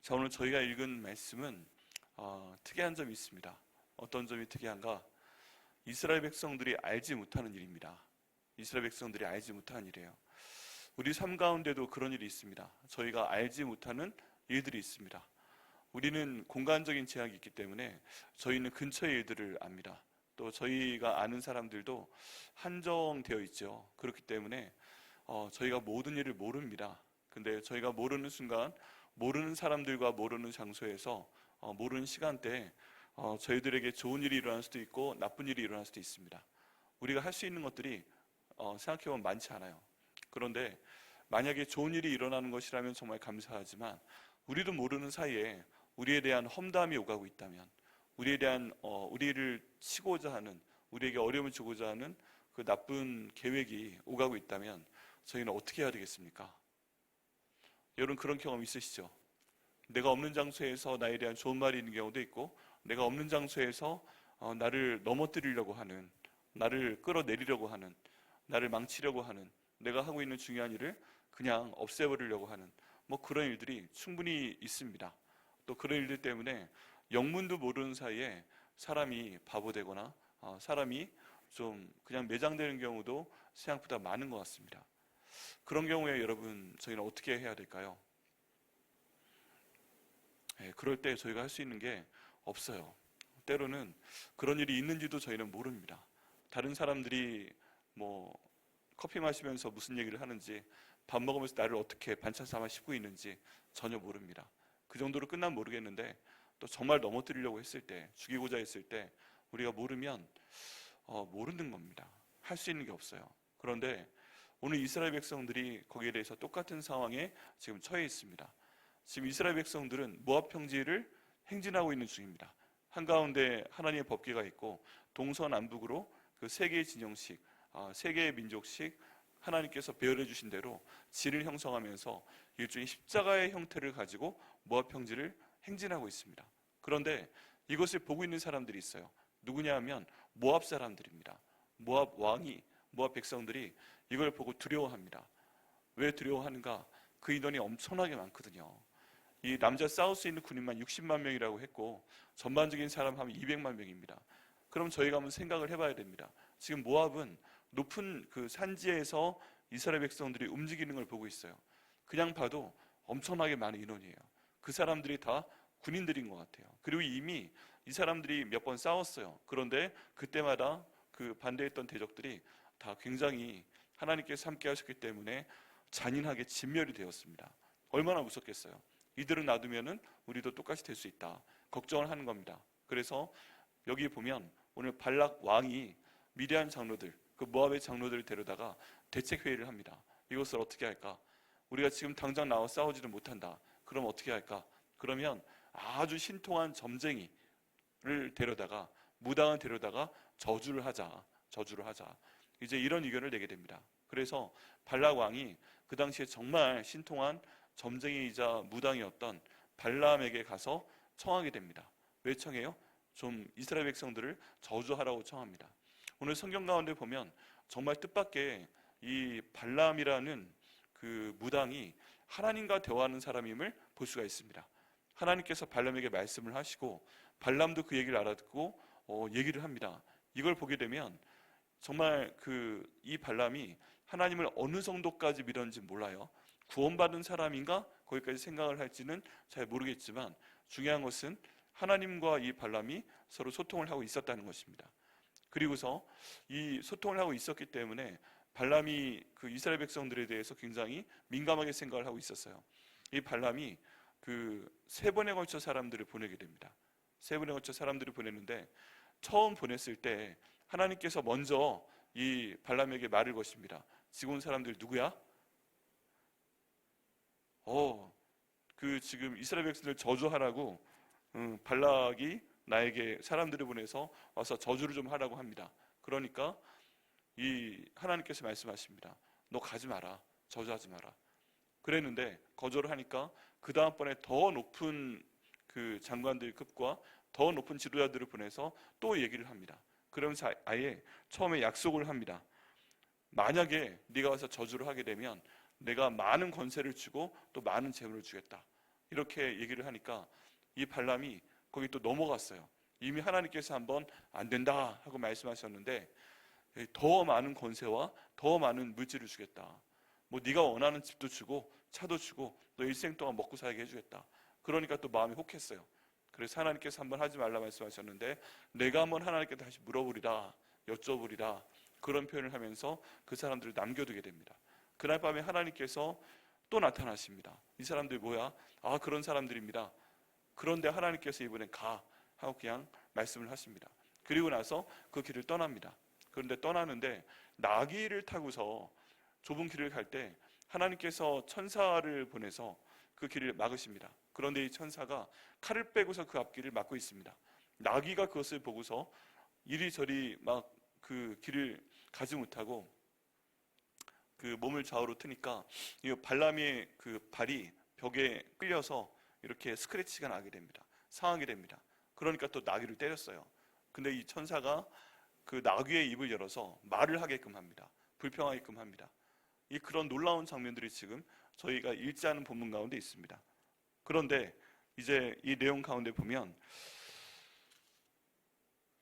자, 오늘 저희가 읽은 말씀은 특이한 점이 있습니다. 어떤 점이 특이한가? 이스라엘 백성들이 알지 못하는 일입니다. 이스라엘 백성들이 알지 못하는 일이에요. 우리 삶 가운데도 그런 일이 있습니다. 저희가 알지 못하는 일들이 있습니다. 우리는 공간적인 제약이 있기 때문에 저희는 근처의 일들을 압니다. 또 저희가 아는 사람들도 한정되어 있죠. 그렇기 때문에 저희가 모든 일을 모릅니다. 근데 저희가 모르는 순간, 모르는 사람들과 모르는 장소에서 모르는 시간대에 저희들에게 좋은 일이 일어날 수도 있고 나쁜 일이 일어날 수도 있습니다. 우리가 할 수 있는 것들이 생각해보면 많지 않아요. 그런데 만약에 좋은 일이 일어나는 것이라면 정말 감사하지만, 우리도 모르는 사이에 우리에 대한 험담이 오가고 있다면, 우리에 대한 우리를 치고자 하는, 우리에게 어려움을 주고자 하는 그 나쁜 계획이 오가고 있다면 저희는 어떻게 해야 되겠습니까? 여러분, 그런 경험 있으시죠? 내가 없는 장소에서 나에 대한 좋은 말이 있는 경우도 있고, 내가 없는 장소에서 나를 넘어뜨리려고 하는, 나를 끌어내리려고 하는, 나를 망치려고 하는, 내가 하고 있는 중요한 일을 그냥 없애버리려고 하는 그런 일들이 충분히 있습니다. 또 그런 일들 때문에 영문도 모르는 사이에 사람이 바보 되거나 사람이 좀 그냥 매장되는 경우도 생각보다 많은 것 같습니다. 그런 경우에 여러분, 저희는 어떻게 해야 될까요? 그럴 때 저희가 할 수 있는 게 없어요. 때로는 그런 일이 있는지도 저희는 모릅니다. 다른 사람들이 커피 마시면서 무슨 얘기를 하는지, 밥 먹으면서 나를 어떻게 반찬 삼아 씹고 있는지 전혀 모릅니다. 그 정도로 끝나면 모르겠는데, 또 정말 넘어뜨리려고 했을 때, 죽이고자 했을 때 우리가 모르면 모르는 겁니다. 할 수 있는 게 없어요. 그런데 오늘 이스라엘 백성들이 거기에 대해서 똑같은 상황에 지금 처해 있습니다. 지금 이스라엘 백성들은 모압 평지를 행진하고 있는 중입니다. 한가운데 하나님의 법궤가 있고, 동서남북으로 그 세 개의 진영식, 세 개의 민족식 하나님께서 배열해 주신 대로 진을 형성하면서 일종의 십자가의 형태를 가지고 모압 평지를 행진하고 있습니다. 그런데 이것을 보고 있는 사람들이 있어요. 누구냐 하면 모압 사람들입니다. 모압 왕이, 모압 백성들이 이걸 보고 두려워합니다. 왜 두려워하는가? 그 인원이 엄청나게 많거든요. 이 남자 싸울 수 있는 군인만 60만 명이라고 했고, 전반적인 사람 하면 200만 명입니다. 그럼 저희가 한번 생각을 해봐야 됩니다. 지금 모압은 높은 그 산지에서 이스라엘 백성들이 움직이는 걸 보고 있어요. 그냥 봐도 엄청나게 많은 인원이에요. 그 사람들이 다 군인들인 것 같아요. 그리고 이미 이 사람들이 몇 번 싸웠어요. 그런데 그때마다 그 반대했던 대적들이 다 굉장히 하나님께서 함께 하셨기 때문에 잔인하게 진멸이 되었습니다. 얼마나 무섭겠어요. 이들을 놔두면은 우리도 똑같이 될 수 있다, 걱정을 하는 겁니다. 그래서 여기 보면 오늘 발락 왕이 미디안 장로들, 그 모압의 장로들을 데려다가 대책 회의를 합니다. 이것을 어떻게 할까? 우리가 지금 당장 나와 싸우지는 못한다. 그럼 어떻게 할까? 그러면 아주 신통한 점쟁이를 데려다가, 무당을 데려다가 저주를 하자. 이제 이런 의견을 내게 됩니다. 그래서 발락 왕이 그 당시에 정말 신통한 점쟁이이자 무당이었던 발람에게 가서 청하게 됩니다. 왜 청해요? 좀 이스라엘 백성들을 저주하라고 청합니다. 오늘 성경 가운데 보면 정말 뜻밖의 이 발람이라는 그 무당이 하나님과 대화하는 사람임을 볼 수가 있습니다. 하나님께서 발람에게 말씀을 하시고, 발람도 그 얘기를 알아듣고 얘기를 합니다. 이걸 보게 되면 정말 이 발람이 하나님을 어느 정도까지 믿었는지 몰라요. 구원받은 사람인가? 거기까지 생각을 할지는 잘 모르겠지만, 중요한 것은 하나님과 이 발람이 서로 소통을 하고 있었다는 것입니다. 그리고서 이 소통을 하고 있었기 때문에 발람이 그 이스라엘 백성들에 대해서 굉장히 민감하게 생각을 하고 있었어요. 이 발람이 세 번에 걸쳐 사람들을 보내게 됩니다. 세 번에 걸쳐 사람들을 보냈는데, 처음 보냈을 때 하나님께서 먼저 이 발람에게 말을 것입니다. 지금 온 사람들 누구야? 지금 이스라엘 백성들 저주하라고 발락이 나에게 사람들을 보내서 와서 저주를 좀 하라고 합니다. 그러니까 이 하나님께서 말씀하십니다. 너 가지 마라. 저주하지 마라. 그랬는데 거절을 하니까 그 다음번에 더 높은 그 장관들 급과 더 높은 지도자들을 보내서 또 얘기를 합니다. 그러면서 아예 처음에 약속을 합니다. 만약에 네가 와서 저주를 하게 되면 내가 많은 권세를 주고 또 많은 재물을 주겠다. 이렇게 얘기를 하니까 이 발람이 거기 또 넘어갔어요. 이미 하나님께서 한번 안 된다 하고 말씀하셨는데 더 많은 권세와 더 많은 물질을 주겠다. 뭐 네가 원하는 집도 주고 차도 주고 너 일생 동안 먹고 살게 해주겠다. 그러니까 또 마음이 혹했어요. 그래서 하나님께서 한번 하지 말라 말씀하셨는데 내가 한번 하나님께 다시 물어보리라, 여쭤보리라, 그런 표현을 하면서 그 사람들을 남겨두게 됩니다. 그날 밤에 하나님께서 또 나타나십니다. 이 사람들이 뭐야? 아, 그런 사람들입니다. 그런데 하나님께서 이번엔 가 하고 그냥 말씀을 하십니다. 그리고 나서 그 길을 떠납니다. 그런데 떠나는데 나귀를 타고서 좁은 길을 갈 때 하나님께서 천사를 보내서 그 길을 막으십니다. 그런데 이 천사가 칼을 빼고서 그 앞길을 막고 있습니다. 나귀가 그것을 보고서 이리저리 막 그 길을 가지 못하고 그 몸을 좌우로 트니까 이 발람의 그 발이 벽에 끌려서 이렇게 스크래치가 나게 됩니다. 상하게 됩니다. 그러니까 또 나귀를 때렸어요. 근데 이 천사가 그 나귀의 입을 열어서 말을 하게끔 합니다. 불평하게끔 합니다. 이 그런 놀라운 장면들이 지금 저희가 읽지 않은 본문 가운데 있습니다. 그런데 이제 이 내용 가운데 보면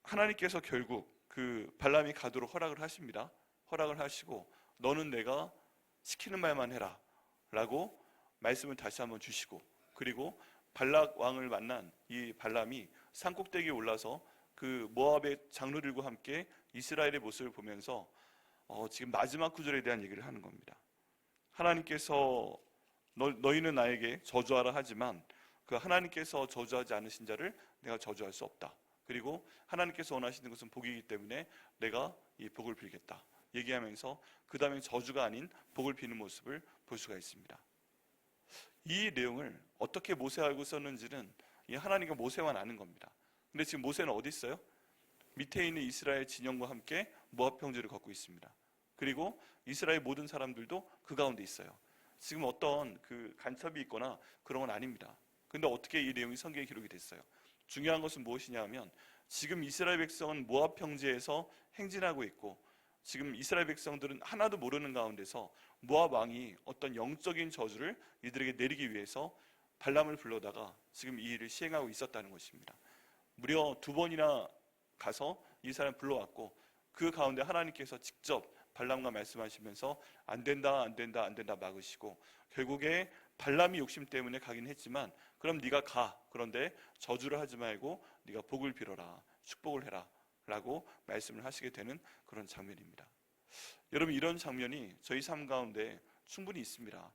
하나님께서 결국 그 발람이 가도록 허락을 하십니다. 허락을 하시고 너는 내가 시키는 말만 해라 라고 말씀을 다시 한번 주시고, 그리고 발락 왕을 만난 이 발람이 산꼭대기에 올라서 그 모압의 장로들과 함께 이스라엘의 모습을 보면서 지금 마지막 구절에 대한 얘기를 하는 겁니다. 하나님께서 너희는 나에게 저주하라 하지만 그 하나님께서 저주하지 않으신 자를 내가 저주할 수 없다. 그리고 하나님께서 원하시는 것은 복이기 때문에 내가 이 복을 빌겠다 얘기하면서 그 다음에 저주가 아닌 복을 비는 모습을 볼 수가 있습니다. 이 내용을 어떻게 모세가 알고 썼는지는 이 하나님과 모세만 아는 겁니다. 근데 지금 모세는 어디 있어요? 밑에 있는 이스라엘 진영과 함께 모압 평지를 걷고 있습니다. 그리고 이스라엘 모든 사람들도 그 가운데 있어요. 지금 어떤 그 간첩이 있거나 그런 건 아닙니다. 근데 어떻게 이 내용이 성경에 기록이 됐어요? 중요한 것은 무엇이냐 하면 지금 이스라엘 백성은 모압 평지에서 행진하고 있고 지금 이스라엘 백성들은 하나도 모르는 가운데서 모압 왕이 어떤 영적인 저주를 이들에게 내리기 위해서 발람을 불러다가 지금 이 일을 시행하고 있었다는 것입니다. 무려 2번이나 가서 이 사람 불러왔고 그 가운데 하나님께서 직접 발람과 말씀하시면서 안 된다 안 된다 안 된다 막으시고 결국에 발람이 욕심 때문에 가긴 했지만 그럼 네가 가, 그런데 저주를 하지 말고 네가 복을 빌어라, 축복을 해라 라고 말씀을 하시게 되는 그런 장면입니다. 여러분, 이런 장면이 저희 삶 가운데 충분히 있습니다.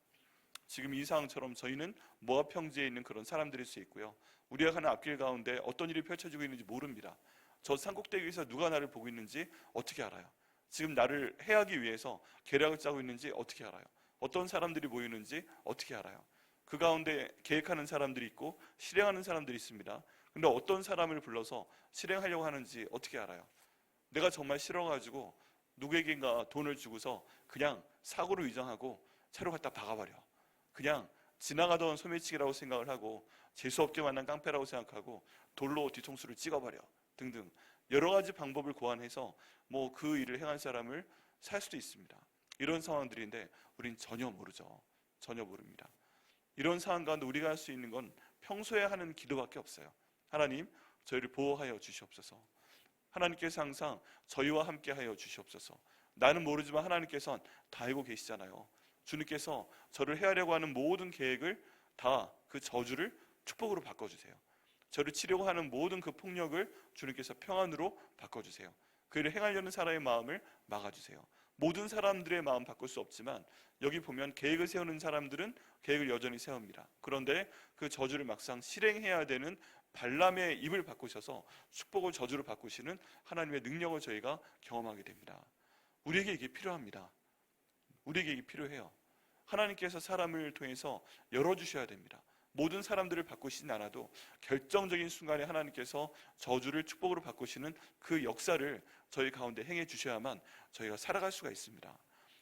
지금 이 상황처럼 저희는 모압 평지에 있는 그런 사람들일 수 있고요, 우리가 가는 앞길 가운데 어떤 일이 펼쳐지고 있는지 모릅니다. 저 산꼭대기에서 누가 나를 보고 있는지 어떻게 알아요? 지금 나를 해하기 위해서 계략을 짜고 있는지 어떻게 알아요? 어떤 사람들이 모이는지 어떻게 알아요? 그 가운데 계획하는 사람들이 있고 실행하는 사람들이 있습니다. 근데 어떤 사람을 불러서 실행하려고 하는지 어떻게 알아요? 내가 정말 싫어가지고 누구에게인가 돈을 주고서 그냥 사고로 위장하고 차로 갖다 박아버려. 그냥 지나가던 소매치기라고 생각을 하고 재수없게 만난 깡패라고 생각하고 돌로 뒤통수를 찍어버려 등등 여러 가지 방법을 고안해서 뭐 그 일을 행한 사람을 살 수도 있습니다. 이런 상황들인데 우린 전혀 모르죠. 전혀 모릅니다. 이런 상황 가운데 우리가 할 수 있는 건 평소에 하는 기도밖에 없어요. 하나님, 저희를 보호하여 주시옵소서. 하나님께서 항상 저희와 함께 하여 주시옵소서. 나는 모르지만 하나님께서는 다 알고 계시잖아요. 주님께서 저를 해하려고 하는 모든 계획을 다 그 저주를 축복으로 바꿔주세요. 저를 치려고 하는 모든 그 폭력을 주님께서 평안으로 바꿔주세요. 그 일을 행하려는 사람의 마음을 막아주세요. 모든 사람들의 마음 바꿀 수 없지만 여기 보면 계획을 세우는 사람들은 계획을 여전히 세웁니다. 그런데 그 저주를 막상 실행해야 되는 발람의 입을 바꾸셔서 축복을 저주로 바꾸시는 하나님의 능력을 저희가 경험하게 됩니다. 우리에게 이게 필요합니다. 우리에게 이게 필요해요. 하나님께서 사람을 통해서 열어주셔야 됩니다. 모든 사람들을 바꾸시진 않아도 결정적인 순간에 하나님께서 저주를 축복으로 바꾸시는 그 역사를 저희 가운데 행해 주셔야만 저희가 살아갈 수가 있습니다.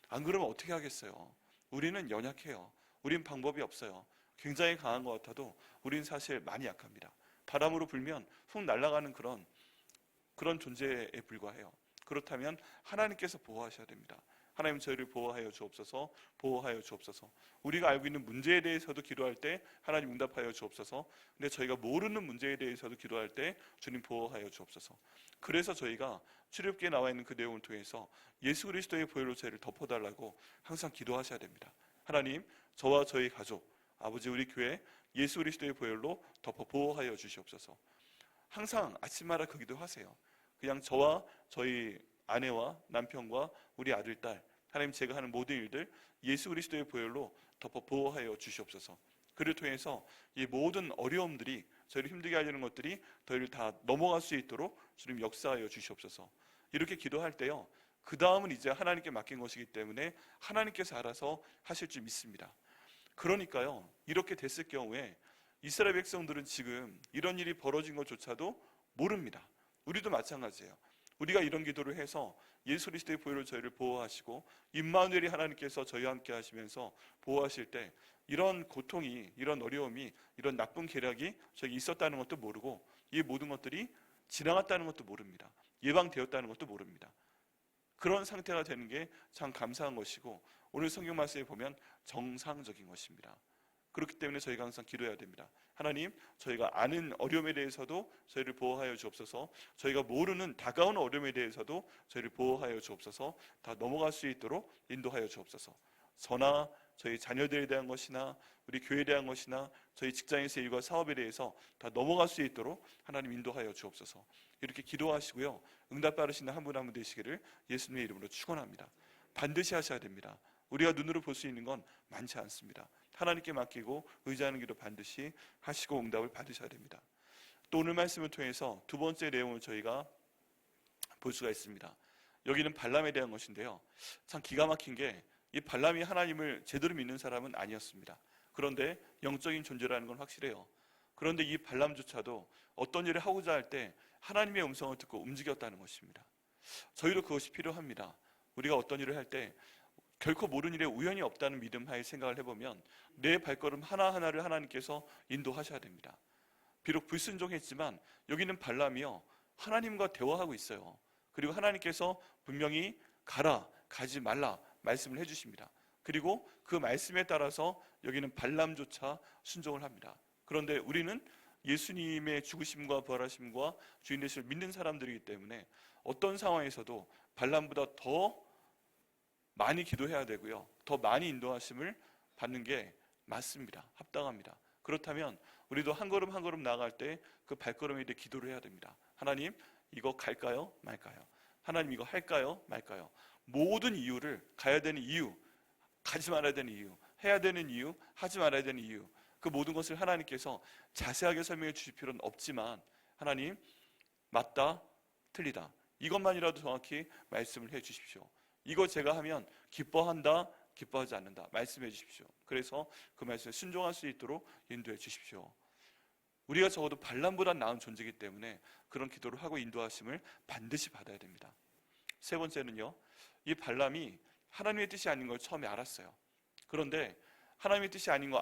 안 그러면 어떻게 하겠어요? 우리는 연약해요. 우린 방법이 없어요. 굉장히 강한 것 같아도 우린 사실 많이 약합니다. 바람으로 불면 훅 날아가는 그런 존재에 불과해요. 그렇다면 하나님께서 보호하셔야 됩니다. 하나님 저희를 보호하여 주옵소서, 보호하여 주옵소서. 우리가 알고 있는 문제에 대해서도 기도할 때 하나님 응답하여 주옵소서. 근데 저희가 모르는 문제에 대해서도 기도할 때 주님 보호하여 주옵소서. 그래서 저희가 출애굽기에 나와 있는 그 내용을 통해서 예수 그리스도의 보혈로 저희를 덮어달라고 항상 기도하셔야 됩니다. 하나님, 저와 저희 가족, 아버지 우리 교회 예수 그리스도의 보혈로 덮어 보호하여 주시옵소서. 항상 아침마다 그 기도하세요. 그냥 저와 저희 아내와 남편과 우리 아들, 딸, 하나님 제가 하는 모든 일들 예수 그리스도의 보혈로 덮어 보호하여 주시옵소서. 그를 통해서 이 모든 어려움들이 저희를 힘들게 하려는 것들이 저희를 다 넘어갈 수 있도록 주님 역사하여 주시옵소서. 이렇게 기도할 때요, 그 다음은 이제 하나님께 맡긴 것이기 때문에 하나님께서 알아서 하실 줄 믿습니다. 그러니까요, 이렇게 됐을 경우에 이스라엘 백성들은 지금 이런 일이 벌어진 것조차도 모릅니다. 우리도 마찬가지예요. 우리가 이런 기도를 해서 예수 그리스도의 보혈로 저희를 보호하시고 임마누엘이 하나님께서 저희와 함께 하시면서 보호하실 때 이런 고통이, 이런 어려움이, 이런 나쁜 계략이 저에게 있었다는 것도 모르고 이 모든 것들이 지나갔다는 것도 모릅니다. 예방되었다는 것도 모릅니다. 그런 상태가 되는 게 참 감사한 것이고 오늘 성경 말씀에 보면 정상적인 것입니다. 그렇기 때문에 저희가 항상 기도해야 됩니다. 하나님, 저희가 아는 어려움에 대해서도 저희를 보호하여 주옵소서. 저희가 모르는 다가오는 어려움에 대해서도 저희를 보호하여 주옵소서. 다 넘어갈 수 있도록 인도하여 주옵소서. 저나 저희 자녀들에 대한 것이나 우리 교회에 대한 것이나 저희 직장에서의 일과 사업에 대해서 다 넘어갈 수 있도록 하나님 인도하여 주옵소서. 이렇게 기도하시고요, 응답 받으시는 한 분 한 분 되시기를 예수님의 이름으로 축원합니다. 반드시 하셔야 됩니다. 우리가 눈으로 볼 수 있는 건 많지 않습니다. 하나님께 맡기고 의지하는 기도 반드시 하시고 응답을 받으셔야 됩니다. 또 오늘 말씀을 통해서 두 번째 내용을 저희가 볼 수가 있습니다. 여기는 발람에 대한 것인데요, 참 기가 막힌 게 이 발람이 하나님을 제대로 믿는 사람은 아니었습니다. 그런데 영적인 존재라는 건 확실해요. 그런데 이 발람조차도 어떤 일을 하고자 할 때 하나님의 음성을 듣고 움직였다는 것입니다. 저희도 그것이 필요합니다. 우리가 어떤 일을 할 때 결코 모르는 일에 우연이 없다는 믿음 하에 생각을 해보면 내 발걸음 하나하나를 하나님께서 인도하셔야 됩니다. 비록 불순종했지만 여기는 발람이요, 하나님과 대화하고 있어요. 그리고 하나님께서 분명히 가라, 가지 말라 말씀을 해주십니다. 그리고 그 말씀에 따라서 여기는 발람조차 순종을 합니다. 그런데 우리는 예수님의 죽으심과 부활하심과 주인 되심을 믿는 사람들이기 때문에 어떤 상황에서도 발람보다 더 많이 기도해야 되고요, 더 많이 인도하심을 받는 게 맞습니다. 합당합니다. 그렇다면 우리도 한 걸음 한 걸음 나아갈 때 그 발걸음에 대해 기도를 해야 됩니다. 하나님, 이거 갈까요? 말까요? 하나님, 이거 할까요? 말까요? 모든 이유를, 가야 되는 이유, 가지 말아야 되는 이유, 해야 되는 이유, 하지 말아야 되는 이유, 그 모든 것을 하나님께서 자세하게 설명해 주실 필요는 없지만 하나님, 맞다, 틀리다, 이것만이라도 정확히 말씀을 해 주십시오. 이거 제가 하면 기뻐한다, 기뻐하지 않는다 말씀해 주십시오. 그래서 그 말씀에 순종할 수 있도록 인도해 주십시오. 우리가 적어도 발람보다 나은 존재이기 때문에 그런 기도를 하고 인도하심을 반드시 받아야 됩니다. 세 번째는요, 이 발람이 하나님의 뜻이 아닌 걸 처음에 알았어요. 그런데 하나님의 뜻이 아닌 거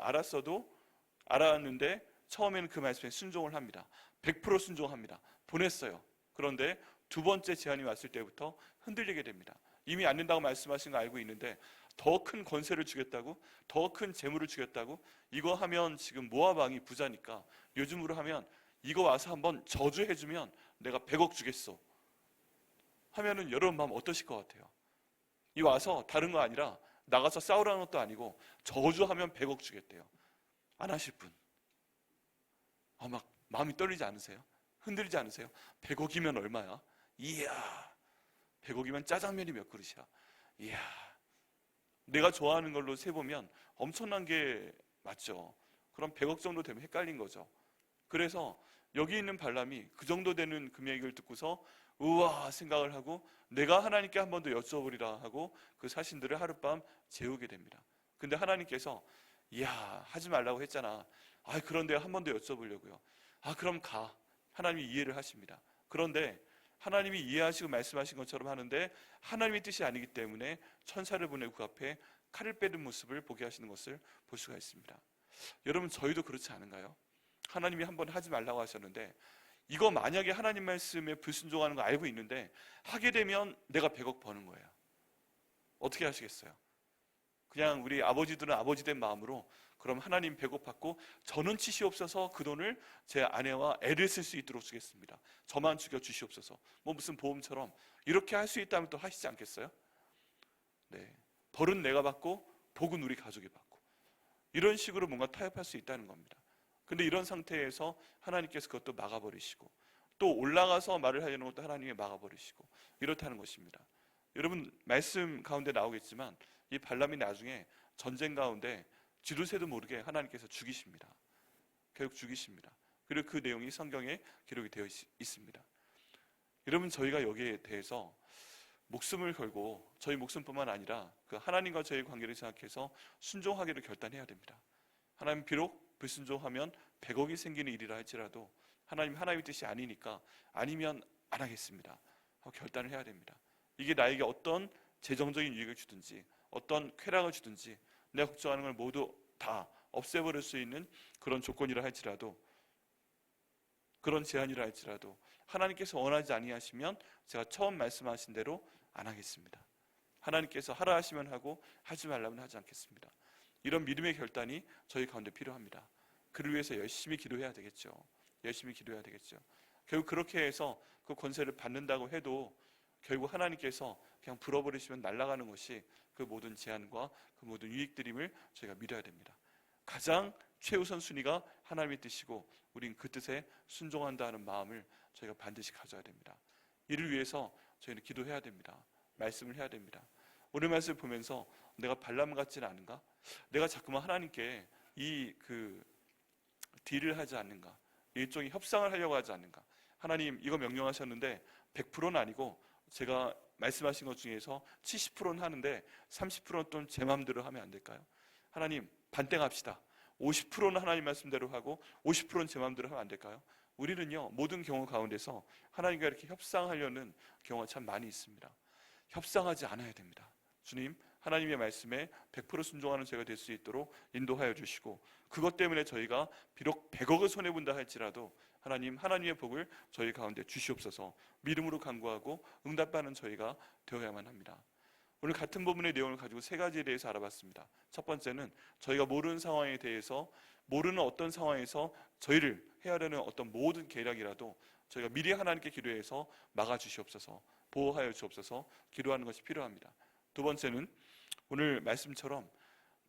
알았는데 처음에는 그 말씀에 순종을 합니다. 100% 순종합니다. 보냈어요. 그런데 두 번째 제안이 왔을 때부터 흔들리게 됩니다. 이미 안 된다고 말씀하신 거 알고 있는데 더 큰 권세를 주겠다고, 더 큰 재물을 주겠다고, 이거 하면 지금 모압 왕이 부자니까 요즘으로 하면 이거 와서 한번 저주해주면 내가 100억 주겠어 하면은 여러분 마음 어떠실 것 같아요? 이 와서 다른 거 아니라 나가서 싸우라는 것도 아니고 저주하면 100억 주겠대요. 안 하실 분? 막 마음이 떨리지 않으세요? 흔들리지 않으세요? 100억이면 얼마야? 이야, 100억이면 짜장면이 몇 그릇이야? 이야, 내가 좋아하는 걸로 세보면 엄청난 게 맞죠. 그럼 100억 정도 되면 헷갈린 거죠. 그래서 여기 있는 발람이 그 정도 되는 금액을 듣고서 우와 생각을 하고 내가 하나님께 한 번 더 여쭤보리라 하고 그 사신들을 하룻밤 재우게 됩니다. 근데 하나님께서 이야, 하지 말라고 했잖아. 그런데 한 번 더 여쭤보려고요. 그럼 가. 하나님이 이해를 하십니다. 그런데 하나님이 이해하시고 말씀하신 것처럼 하는데 하나님의 뜻이 아니기 때문에 천사를 보내고 그 앞에 칼을 빼는 모습을 보게 하시는 것을 볼 수가 있습니다. 여러분, 저희도 그렇지 않은가요? 하나님이 한번 하지 말라고 하셨는데 이거 만약에 하나님 말씀에 불순종하는 거 알고 있는데 하게 되면 내가 100억 버는 거예요. 어떻게 하시겠어요? 그냥 우리 아버지들은 아버지된 마음으로 그럼 하나님 배고팠고 저는 치시옵소서 그 돈을 제 아내와 애를 쓸 수 있도록 주겠습니다. 저만 죽여 주시옵소서. 뭐 무슨 보험처럼 이렇게 할 수 있다면 또 하시지 않겠어요? 네. 벌은 내가 받고 복은 우리 가족이 받고 이런 식으로 뭔가 타협할 수 있다는 겁니다. 근데 이런 상태에서 하나님께서 그것도 막아버리시고 또 올라가서 말을 하려는 것도 하나님이 막아버리시고 이렇다는 것입니다. 여러분 말씀 가운데 나오겠지만 이 발람이 나중에 전쟁 가운데 지도새도 모르게 하나님께서 죽이십니다. 결국 죽이십니다. 그리고 그 내용이 성경에 기록이 되어 있습니다. 여러분 저희가 여기에 대해서 목숨을 걸고 저희 목숨뿐만 아니라 그 하나님과 저희 관계를 생각해서 순종하기를 결단해야 됩니다. 하나님 비록 불순종하면 100억이 생기는 일이라 할지라도 하나님의 뜻이 아니니까 아니면 안 하겠습니다 하고 결단을 해야 됩니다. 이게 나에게 어떤 재정적인 유익을 주든지 어떤 쾌락을 주든지 내가 걱정하는 걸 모두 다 없애버릴 수 있는 그런 조건이라 할지라도 그런 제한이라 할지라도 하나님께서 원하지 아니하시면 제가 처음 말씀하신 대로 안 하겠습니다. 하나님께서 하라 하시면 하고 하지 말라면 하지 않겠습니다. 이런 믿음의 결단이 저희 가운데 필요합니다. 그를 위해서 열심히 기도해야 되겠죠. 열심히 기도해야 되겠죠. 결국 그렇게 해서 그 권세를 받는다고 해도 결국 하나님께서 그냥 불어버리시면 날아가는 것이 그 모든 제한과 그 모든 유익들임을 저희가 믿어야 됩니다. 가장 최우선 순위가 하나님의 뜻이고 우린 그 뜻에 순종한다 하는 마음을 저희가 반드시 가져야 됩니다. 이를 위해서 저희는 기도해야 됩니다. 말씀을 해야 됩니다. 오늘 말씀을 보면서 내가 발람 같지는 않은가? 내가 자꾸만 하나님께 딜을 하지 않는가? 일종의 협상을 하려고 하지 않는가? 하나님 이거 명령하셨는데 100%는 아니고 제가 말씀하신 것 중에서 70%는 하는데 30%는 또 제 마음대로 하면 안 될까요? 하나님 반땡합시다. 50%는 하나님 말씀대로 하고 50%는 제 마음대로 하면 안 될까요? 우리는요 모든 경우 가운데서 하나님과 이렇게 협상하려는 경우가 참 많이 있습니다. 협상하지 않아야 됩니다. 주님 하나님의 말씀에 100% 순종하는 저희가 될 수 있도록 인도하여 주시고 그것 때문에 저희가 비록 100억을 손해본다 할지라도 하나님의 복을 저희 가운데 주시옵소서. 믿음으로 간구하고 응답하는 저희가 되어야만 합니다. 오늘 같은 부분의 내용을 가지고 세 가지에 대해서 알아봤습니다. 첫 번째는 저희가 모르는 상황에 대해서 모르는 어떤 상황에서 저희를 헤아려는 어떤 모든 계략이라도 저희가 미리 하나님께 기도해서 막아주시옵소서, 보호하여 주옵소서 기도하는 것이 필요합니다. 두 번째는 오늘 말씀처럼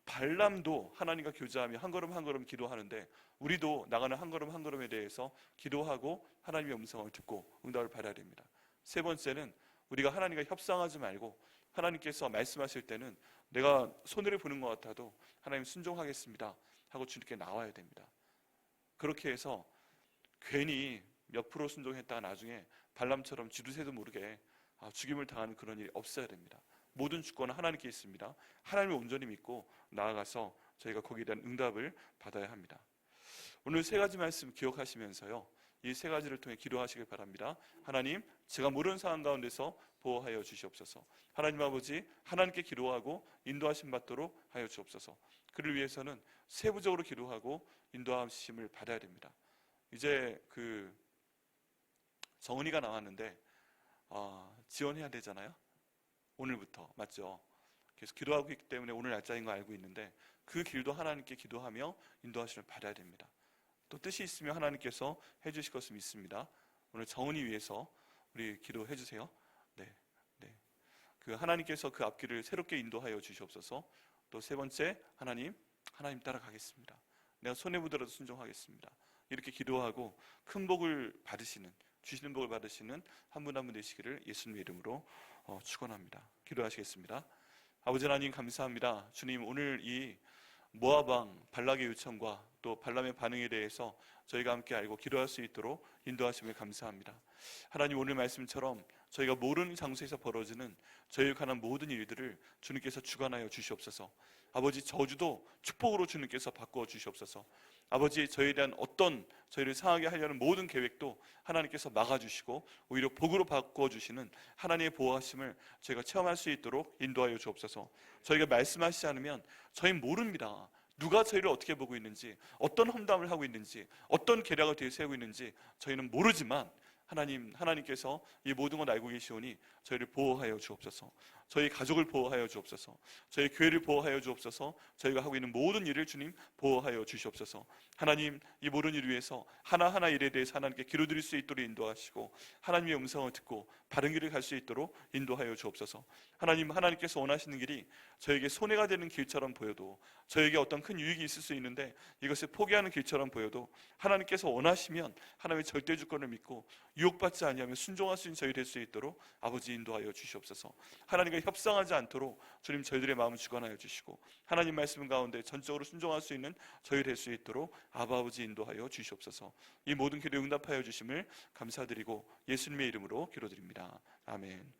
발람도 하나님과 교제하며 한 걸음 한 걸음 기도하는데 우리도 나가는 한 걸음 한 걸음에 대해서 기도하고 하나님의 음성을 듣고 응답을 받아야 됩니다. 세 번째는 우리가 하나님과 협상하지 말고 하나님께서 말씀하실 때는 내가 손해를 보는 것 같아도 하나님 순종하겠습니다 하고 주님께 나와야 됩니다. 그렇게 해서 괜히 몇 프로 순종했다가 나중에 발람처럼 쥐두새도 모르게 죽임을 당하는 그런 일이 없어야 됩니다. 모든 주권은 하나님께 있습니다. 하나님을 온전히 믿고 나아가서 저희가 거기에 대한 응답을 받아야 합니다. 오늘 세 가지 말씀 기억하시면서요 이 세 가지를 통해 기도하시길 바랍니다. 하나님 제가 모르는 상황 가운데서 보호하여 주시옵소서. 하나님 아버지 하나님께 기도하고 인도하심 받도록 하여 주옵소서. 그를 위해서는 세부적으로 기도하고 인도하심을 받아야 됩니다. 이제 정은이가 나왔는데 지원해야 되잖아요. 오늘부터 맞죠? 그래서 기도하고 있기 때문에 오늘 날짜인 거 알고 있는데 그 길도 하나님께 기도하며 인도하심을 받아야 됩니다. 또 뜻이 있으면 하나님께서 해주실 것을 믿습니다. 오늘 정은이 위해서 우리 기도해 주세요. 네. 그 하나님께서 그 앞길을 새롭게 인도하여 주시옵소서. 또 세 번째 하나님 따라가겠습니다. 내가 손해보더라도 순종하겠습니다. 이렇게 기도하고 큰 복을 받으시는 주시는 복을 받으시는 한 분 한 분 되시기를 예수님의 이름으로 축원합니다. 기도하시겠습니다. 아버지 하나님 감사합니다. 주님 오늘 이 모압 왕 발락의 요청과 또 발람의 반응에 대해서 저희가 함께 알고 기도할 수 있도록 인도하심을 감사합니다. 하나님 오늘 말씀처럼 저희가 모르는 장소에서 벌어지는 저희에 관한 모든 일들을 주님께서 주관하여 주시옵소서. 아버지 저주도 축복으로 주님께서 바꾸어 주시옵소서. 아버지 저희에 대한 어떤 저희를 상하게 하려는 모든 계획도 하나님께서 막아주시고 오히려 복으로 바꾸어 주시는 하나님의 보호하심을 저희가 체험할 수 있도록 인도하여 주옵소서. 저희가 말씀하시지 않으면 저희는 모릅니다. 누가 저희를 어떻게 보고 있는지, 어떤 험담을 하고 있는지, 어떤 계략을 뒤세우고 있는지 저희는 모르지만 하나님께서 이 모든 걸 알고 계시오니 저희를 보호하여 주옵소서. 저희 가족을 보호하여 주옵소서. 저희 교회를 보호하여 주옵소서. 저희가 하고 있는 모든 일을 주님 보호하여 주시옵소서. 하나님, 이 모든 일 위해서 하나하나 일에 대해서 하나님께 기도드릴 수 있도록 인도하시고 하나님의 음성을 듣고 바른 길을 갈 수 있도록 인도하여 주옵소서. 하나님, 하나님께서 원하시는 길이 저에게 손해가 되는 길처럼 보여도, 저에게 어떤 큰 유익이 있을 수 있는데 이것을 포기하는 길처럼 보여도, 하나님께서 원하시면 하나님의 절대 주권을 믿고 유혹받지 아니하면 순종할 수 있는 저희 될 수 있도록 아버지 인도하여 주시옵소서. 하나님과 협상하지 않도록 주님 저희들의 마음을 주관하여 주시고, 하나님 말씀 가운데 전적으로 순종할 수 있는 저희 될 수 있도록 아버지 인도하여 주시옵소서. 이 모든 기도에 응답하여 주심을 감사드리고 예수님의 이름으로 기도드립니다. 아멘.